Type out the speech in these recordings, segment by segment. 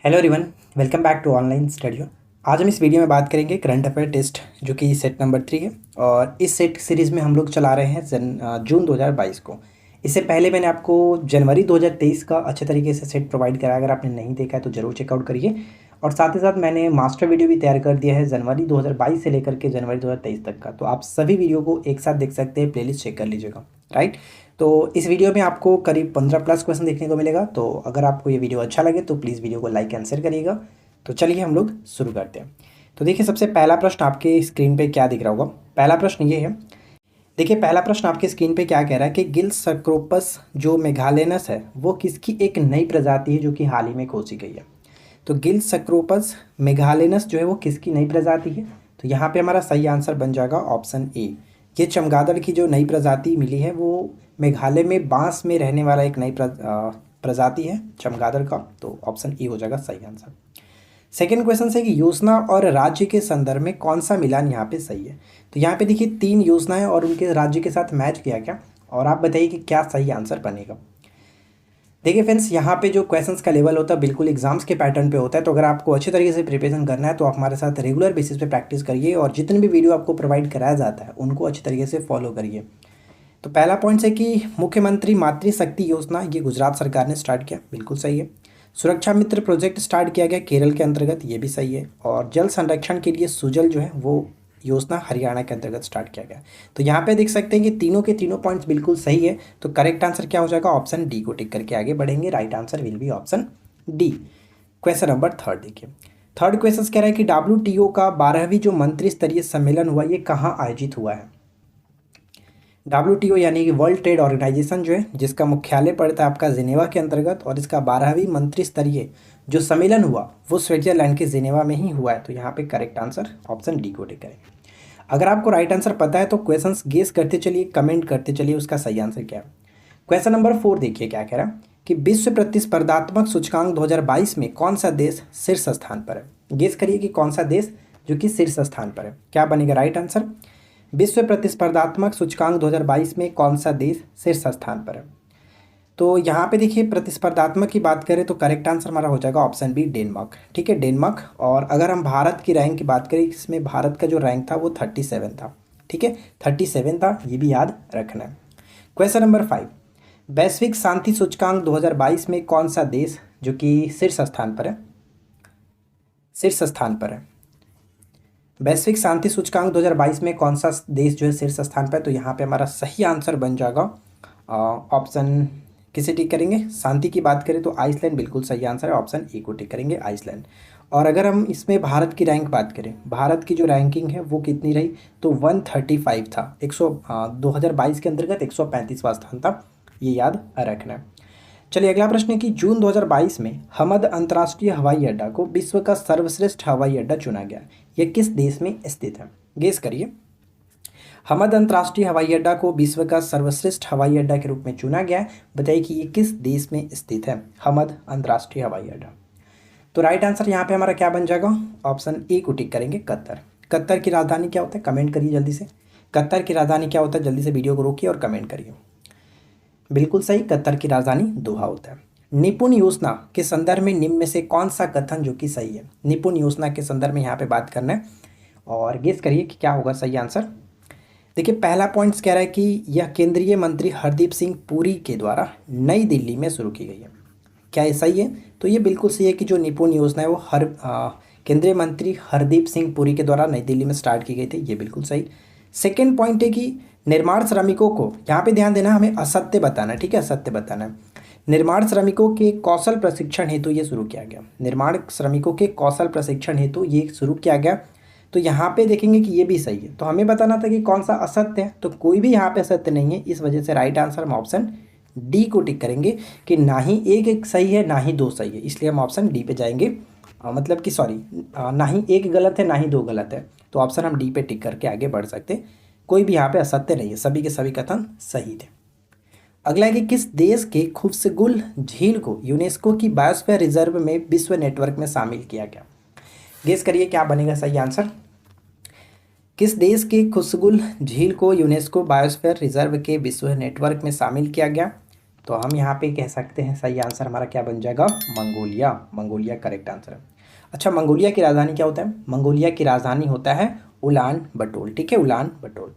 Hello everyone, welcome back to online study. आज हम इस वीडियो में बात करेंगे करंट अफेयर टेस्ट जो कि सेट नंबर 3 है। और इस सेट सीरीज़ में हम लोग चला रहे हैं जून 2022 को। इससे पहले मैंने आपको जनवरी 2023 का अच्छे तरीके से सेट प्रोवाइड करा। अगर आपने नहीं देखा है तो ज़रूर चेकआउट करिए। और साथ ही साथ मैंने मास्टर वीडियो भी तैयार कर दिया है जनवरी 2022 से लेकर के जनवरी 2023 तक का। तो आप सभी वीडियो को एक साथ देख सकते हैं, प्लेलिस्ट चेक कर लीजिएगा। राइट, तो इस वीडियो में आपको करीब 15 प्लस क्वेश्चन देखने को मिलेगा। तो अगर आपको ये वीडियो अच्छा लगे तो प्लीज़ वीडियो को लाइक एंड शेयर करिएगा। तो चलिए हम लोग शुरू करते हैं। तो देखिए, सबसे पहला प्रश्न आपके स्क्रीन पे क्या दिख रहा होगा। पहला प्रश्न ये है, देखिए पहला प्रश्न आपके स्क्रीन पे क्या कह रहा है कि गिल सक्रोपस जो मेघालेनस है वो किसकी एक नई प्रजाति है जो कि हाल ही में खोजी गई है। तो गिल सक्रोपस मेघालेनस जो है वो किसकी नई प्रजाति है। तो यहाँ पे हमारा सही आंसर बन जाएगा ऑप्शन ए। ये चमगादड़ की जो नई प्रजाति मिली है वो मेघालय में बांस में रहने वाला एक नई प्रजाति है चमगादड़ का। तो ऑप्शन ए हो जाएगा सही आंसर। सेकेंड क्वेश्चन है कि योजना और राज्य के संदर्भ में कौन सा मिलान यहाँ पे सही है। तो यहाँ पे देखिए 3 योजनाएं और उनके राज्य के साथ मैच किया क्या, और आप बताइए कि क्या सही आंसर बनेगा। देखिए फ्रेंड्स, यहाँ पे जो क्वेश्चंस का लेवल होता है बिल्कुल एग्जाम्स के पैटर्न पे होता है। तो अगर आपको अच्छे तरीके से प्रिपरेशन करना है तो आप हमारे साथ रेगुलर बेसिस पे प्रैक्टिस करिए और जितने भी वीडियो आपको प्रोवाइड कराया जाता है उनको अच्छे तरीके से फॉलो करिए। तो पहला पॉइंट है कि मुख्यमंत्री मातृशक्ति योजना ये गुजरात सरकार ने स्टार्ट किया, बिल्कुल सही है। सुरक्षा मित्र प्रोजेक्ट स्टार्ट किया गया केरल के अंतर्गत, ये भी सही है। और जल संरक्षण के लिए सुजल जो है वो योजना हरियाणा के अंतर्गत स्टार्ट किया गया। तो यहाँ पे देख सकते हैं कि तीनों के तीनों पॉइंट्स बिल्कुल सही है। तो करेक्ट आंसर क्या हो जाएगा, ऑप्शन डी को टिक करके आगे बढ़ेंगे। Right answer will be option D. Question number 3 देखिए। थर्ड क्वेश्चन कह रहा है कि WTO का 12वीं जो मंत्री स्तरीय सम्मेलन हुआ ये कहाँ आयोजित हुआ है। WTO यानी कि वर्ल्ड ट्रेड ऑर्गेनाइजेशन जो है, जिसका मुख्यालय पड़ता है आपका जिनेवा के अंतर्गत, और इसका 12वीं मंत्री स्तरीय जो सम्मेलन हुआ वो स्विट्जरलैंड के जिनेवा में ही हुआ है। तो यहाँ पे करेक्ट आंसर ऑप्शन डी को टिक करेंगे। अगर आपको राइट आंसर पता है तो क्वेश्चंस गेस करते चलिए, कमेंट करते चलिए उसका सही आंसर क्या है। क्वेश्चन नंबर 4 देखिए क्या कह रहा है कि विश्व प्रतिस्पर्धात्मक सूचकांक 2022 में कौन सा देश शीर्ष स्थान पर है। गेस करिए कि कौन सा देश जो कि शीर्ष स्थान पर है, क्या बनेगा राइट आंसर। विश्व प्रतिस्पर्धात्मक सूचकांक 2022 में कौन सा देश शीर्ष स्थान पर है। तो यहाँ पे देखिए प्रतिस्पर्धात्मक की बात करें तो करेक्ट आंसर हमारा हो जाएगा ऑप्शन बी डेनमार्क। ठीक है, डेनमार्क। और अगर हम भारत की रैंक की बात करें, इसमें भारत का जो रैंक था वो 37 था। ठीक है, 37 था, ये भी याद रखना है। क्वेश्चन नंबर 5, वैश्विक शांति सूचकांक 2022 में कौन सा देश जो कि शीर्ष स्थान पर है, शीर्ष स्थान पर है। वैश्विक शांति सूचकांक 2022 में कौन सा देश जो है शीर्ष स्थान पर है। तो यहाँ पे हमारा सही आंसर बन जाएगा ऑप्शन किसे टिक करेंगे, शांति की बात करें तो आइसलैंड बिल्कुल सही आंसर है, ऑप्शन ए को टिक करेंगे आइसलैंड। और अगर हम इसमें भारत की रैंक बात करें, भारत की जो रैंकिंग है वो कितनी रही, तो 135 था। 2022 के अंतर्गत 135वां स्थान था, ये याद रखना है। चलिए अगला प्रश्न है कि जून 2022 में हमद अंतर्राष्ट्रीय हवाई अड्डा को विश्व का सर्वश्रेष्ठ हवाई अड्डा चुना गया, यह किस देश में स्थित है। गेस करिए। हमद अंतर्राष्ट्रीय हवाई अड्डा को विश्व का सर्वश्रेष्ठ हवाई अड्डा के रूप में चुना गया है, बताइए कि ये किस देश में स्थित है हमद अंतर्राष्ट्रीय हवाई अड्डा। तो राइट आंसर यहाँ पे हमारा क्या बन जाएगा, ऑप्शन ए को टिक करेंगे कतर। कतर की राजधानी क्या होता है, कमेंट करिए जल्दी से। कतर की राजधानी क्या होता है, जल्दी से वीडियो को रोकिए और कमेंट करिए। बिल्कुल सही, कतर की राजधानी दोहा होता है। निपुण योजना के संदर्भ में निम्न में से कौन सा कथन जो कि सही है। निपुण योजना के संदर्भ में यहाँ पे बात करना है और गेस करिए कि क्या होगा सही आंसर। देखिए पहला पॉइंट्स कह रहा है कि यह केंद्रीय मंत्री हरदीप सिंह पुरी के द्वारा नई दिल्ली में शुरू की गई है, क्या ये सही है। तो ये बिल्कुल सही है कि जो निपुण योजना है वो केंद्रीय मंत्री हरदीप सिंह पुरी के द्वारा नई दिल्ली में स्टार्ट की गई थी, ये बिल्कुल सही। सेकेंड पॉइंट है कि निर्माण श्रमिकों को, यहाँ पे ध्यान देना, हमें असत्य बताना है। ठीक है, असत्य बताना है। निर्माण श्रमिकों के कौशल प्रशिक्षण हेतु ये शुरू किया गया, निर्माण श्रमिकों के कौशल प्रशिक्षण हेतु ये शुरू किया गया। तो यहाँ पे देखेंगे कि ये भी सही है, तो हमें बताना था कि कौन सा असत्य है, तो कोई भी यहाँ पे असत्य नहीं है। इस वजह से राइट आंसर हम ऑप्शन डी को टिक करेंगे कि ना ही एक सही है ना ही 2 सही है, इसलिए हम ऑप्शन डी पे जाएंगे। मतलब कि सॉरी, ना ही एक गलत है ना ही 2 गलत है, तो ऑप्शन हम डी पे टिक करके आगे बढ़ सकते हैं। कोई भी यहाँ पे असत्य नहीं है, सभी के सभी कथन सही थे। अगला है कि किस देश के खुफसगुल झील को यूनेस्को की बायोस्फीयर रिजर्व में विश्व नेटवर्क में शामिल किया गया। गेस करिए क्या बनेगा सही आंसर। किस देश के खुफसगुल झील को यूनेस्को बायोस्फीयर रिजर्व के विश्व नेटवर्क में शामिल किया गया। तो हम यहाँ पे कह सकते हैं सही आंसर हमारा क्या बन जाएगा, मंगोलिया। मंगोलिया करेक्ट आंसर है। अच्छा, मंगोलिया की राजधानी क्या होता है? मंगोलिया की राजधानी होता है उलान बटोल। ठीक है, उलान बटोल।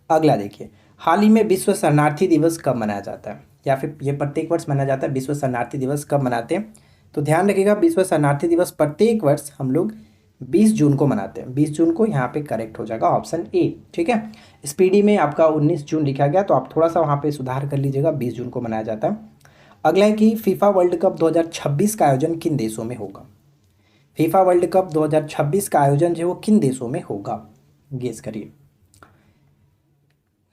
अगला देखिए, हाल ही में विश्व शरणार्थी दिवस कब मनाया जाता है, या फिर ये प्रत्येक वर्ष मनाया जाता है? विश्व शरणार्थी दिवस कब मनाते हैं? तो ध्यान रखिएगा, विश्व शरणार्थी दिवस प्रत्येक वर्ष हम लोग 20 जून को मनाते हैं। 20 जून को यहाँ पे करेक्ट हो जाएगा ऑप्शन ए। ठीक है, स्पीडी में आपका 19 जून लिखा गया, तो आप थोड़ा सा वहाँ पे सुधार कर लीजिएगा, 20 जून को मनाया जाता है। अगला है कि फीफा वर्ल्ड कप 2026 का आयोजन किन देशों में होगा? फीफा वर्ल्ड कप 2026 का आयोजन जो है वो किन देशों में होगा, गेस करिए।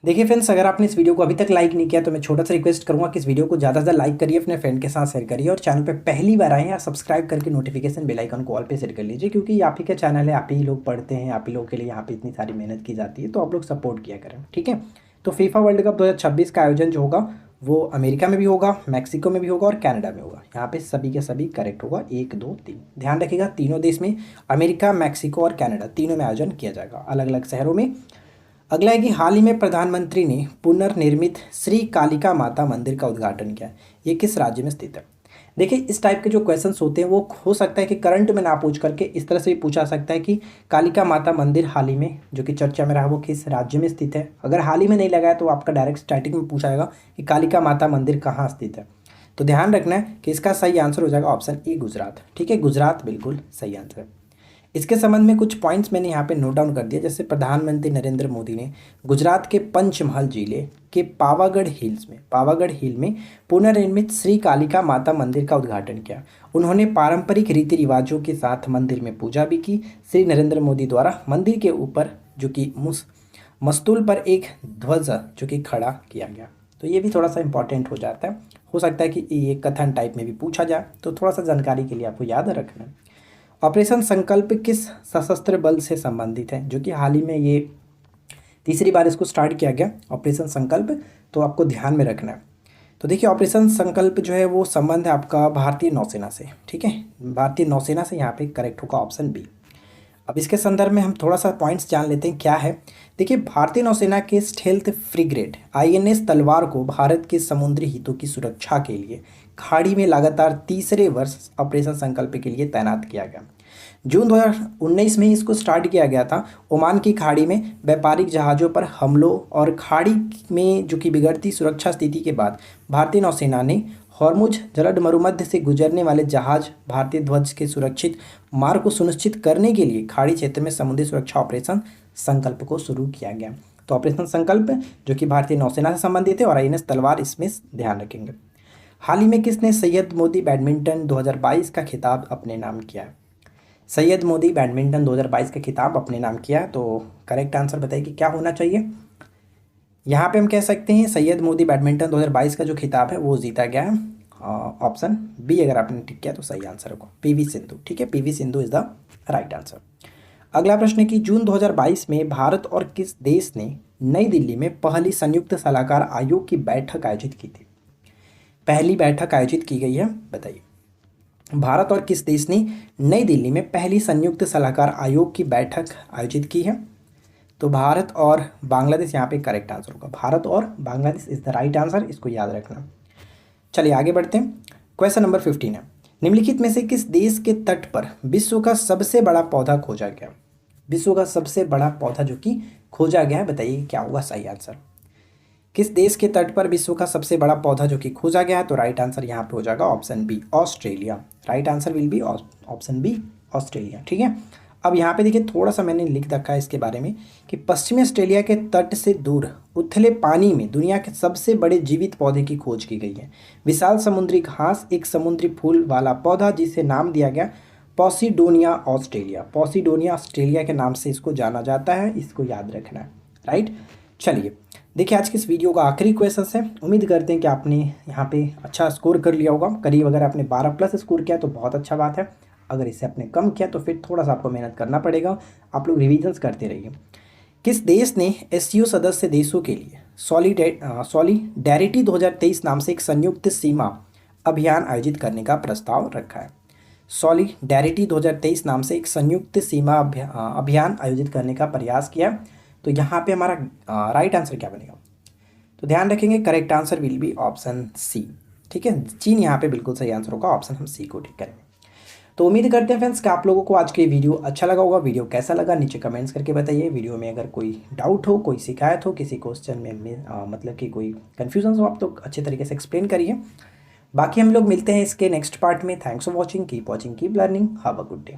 देखिए फ्रेंड्स, अगर आपने इस वीडियो को अभी तक लाइक नहीं किया तो मैं छोटा सा रिक्वेस्ट करूंगा कि इस वीडियो को ज़्यादा से ज़्यादा लाइक करिए, अपने फ्रेंड के साथ शेयर करिए, और चैनल पे पहली बार आए हैं या सब्सक्राइब करके नोटिफिकेशन बेल आइकन को ऑल पे सेट कर लीजिए, क्योंकि आप ही का चैनल है, आप ही लोग पढ़ते हैं, आप ही लोग के लिए यहाँ पे इतनी सारी मेहनत की जाती है, तो आप लोग सपोर्ट किया करें। ठीक है, तो फीफा वर्ल्ड कप 2026 का आयोजन जो होगा वो अमेरिका में भी होगा, मैक्सिको में भी होगा और कनाडा में होगा। यहाँ पे सभी के सभी करेक्ट होगा, 1 2 3। ध्यान रखिएगा, तीनों देश में, अमेरिका, मैक्सिको और कनाडा, तीनों में आयोजन किया जाएगा, अलग अलग शहरों में। अगला है कि हाल ही में प्रधानमंत्री ने पुनर्निर्मित श्री कालिका माता मंदिर का उद्घाटन किया। ये किस राज्य में स्थित है? देखिए, इस टाइप के जो क्वेश्चंस होते हैं वो हो सकता है कि करंट में ना पूछ करके इस तरह से भी पूछा सकता है कि कालिका माता मंदिर हाल ही में जो कि चर्चा में रहा वो किस राज्य में स्थित है। अगर हाल ही में नहीं लगा है तो आपका डायरेक्ट स्टार्टिंग में पूछा जाएगा कि कालिका माता मंदिर कहाँ स्थित है। तो ध्यान रखना है कि इसका सही आंसर हो जाएगा ऑप्शन ए, गुजरात। ठीक है, गुजरात बिल्कुल सही आंसर है। इसके संबंध में कुछ पॉइंट्स मैंने यहाँ पे नोट डाउन कर दिया। जैसे प्रधानमंत्री नरेंद्र मोदी ने गुजरात के पंचमहल जिले के पावागढ़ हिल में पुनर्निर्मित श्री कालिका माता मंदिर का उद्घाटन किया। उन्होंने पारंपरिक रीति रिवाजों के साथ मंदिर में पूजा भी की। श्री नरेंद्र मोदी द्वारा मंदिर के ऊपर जो कि मस्तूल पर एक ध्वज जो कि खड़ा किया गया। तो ये भी थोड़ा सा इंपॉर्टेंट हो जाता है, हो सकता है कि ये कथन टाइप में भी पूछा जाए, तो थोड़ा सा जानकारी के लिए आपको याद रखना है। ऑपरेशन संकल्प किस सशस्त्र बल से संबंधित है, जो कि हाल ही में ये तीसरी बार इसको स्टार्ट किया गया, ऑपरेशन संकल्प, तो आपको ध्यान में रखना है। तो देखिए, ऑपरेशन संकल्प जो है वो संबंध है आपका भारतीय नौसेना से। ठीक है, भारतीय नौसेना से यहाँ पे करेक्ट होगा ऑप्शन बी। अब इसके संदर्भ में हम थोड़ा सा पॉइंट्स जान लेते हैं क्या है। देखिए, भारतीय नौसेना के स्टेल्थ फ्रिगेट INS तलवार को भारत के समुद्री हितों की सुरक्षा के लिए खाड़ी में लगातार तीसरे वर्ष ऑपरेशन संकल्प के लिए तैनात किया गया। जून 2019 में इसको स्टार्ट किया गया था। ओमान की खाड़ी में व्यापारिक जहाज़ों पर हमलों और खाड़ी में जो कि बिगड़ती सुरक्षा स्थिति के बाद भारतीय नौसेना ने हॉर्मुज जलद मरुमध्य से गुजरने वाले जहाज भारतीय ध्वज के सुरक्षित मार्ग को सुनिश्चित करने के लिए खाड़ी क्षेत्र में समुद्री सुरक्षा ऑपरेशन संकल्प को शुरू किया गया। तो ऑपरेशन संकल्प जो कि भारतीय नौसेना से संबंधित है और INS तलवार इसमें ध्यान रखेंगे। हाल ही में किसने सैयद मोदी बैडमिंटन 2022 का खिताब अपने नाम किया है? सैयद मोदी बैडमिंटन 2022 का खिताब अपने नाम किया है, तो करेक्ट आंसर बताइए कि क्या होना चाहिए। यहाँ पे हम कह सकते हैं सैयद मोदी बैडमिंटन 2022 का जो खिताब है वो जीता गया है, ऑप्शन बी। अगर आपने टिक किया तो सही आंसर होगा PV सिंधु। ठीक है, PV Sindhu is the right answer. अगला प्रश्न है कि जून 2022 में भारत और किस देश ने नई दिल्ली में पहली संयुक्त सलाहकार आयोग की बैठक आयोजित की थी? पहली बैठक आयोजित की गई है, बताइए। भारत और किस देश ने नई दिल्ली में पहली संयुक्त सलाहकार आयोग की बैठक आयोजित की है? तो भारत और बांग्लादेश यहाँ पे करेक्ट आंसर होगा। भारत और Bangladesh is the right answer, इसको याद रखना। चलिए आगे बढ़ते हैं। क्वेश्चन नंबर 15 है, निम्नलिखित में से किस देश के तट पर विश्व का सबसे बड़ा पौधा खोजा गया? विश्व का सबसे बड़ा पौधा जो कि खोजा गया है, बताइए क्या होगा सही आंसर। किस देश के तट पर विश्व का सबसे बड़ा पौधा जो कि खोजा गया है? तो राइट आंसर यहाँ पे हो जाएगा option B, Australia. Right answer will be option B, Australia. ठीक है, अब यहाँ पे देखिए थोड़ा सा मैंने लिख रखा है इसके बारे में कि पश्चिमी ऑस्ट्रेलिया के तट से दूर उथले पानी में दुनिया के सबसे बड़े जीवित पौधे की खोज की गई है। विशाल समुद्री घास, एक समुद्री फूल वाला पौधा जिसे नाम दिया गया पॉसिडोनिया ऑस्ट्रेलिया। पॉसिडोनिया ऑस्ट्रेलिया के नाम से इसको जाना जाता है, इसको याद रखना है। राइट, चलिए देखिए आज के इस वीडियो का आखिरी क्वेश्चन है। उम्मीद करते हैं कि आपने यहाँ पे अच्छा स्कोर कर लिया होगा। करीब अगर आपने 12+ स्कोर किया तो बहुत अच्छा बात है। अगर इसे आपने कम किया तो फिर थोड़ा सा आपको मेहनत करना पड़ेगा। आप लोग रिविजन्स करते रहिए। किस देश ने SCO सदस्य देशों के लिए सॉलिडेरिटी 2023 नाम से एक संयुक्त सीमा अभियान आयोजित करने का प्रस्ताव रखा है? सॉलिडेरिटी 2023 नाम से एक संयुक्त सीमा अभियान आयोजित करने का प्रयास किया। तो यहाँ पे हमारा राइट आंसर क्या बनेगा? तो ध्यान रखेंगे correct answer will be option C. ठीक है, चीन यहाँ पे बिल्कुल सही आंसर होगा, ऑप्शन हम सी को टिक करेंगे। तो उम्मीद करते हैं फ्रेंड्स कि आप लोगों को आज के वीडियो अच्छा लगा होगा। वीडियो कैसा लगा नीचे कमेंट्स करके बताइए। वीडियो में अगर कोई डाउट हो, कोई शिकायत हो, किसी क्वेश्चन में मतलब कि कोई कन्फ्यूजन हो, आप तो अच्छे तरीके से एक्सप्लेन करिए। बाकी हम लोग मिलते हैं इसके नेक्स्ट पार्ट में। Thanks for watching, keep learning, have a good day.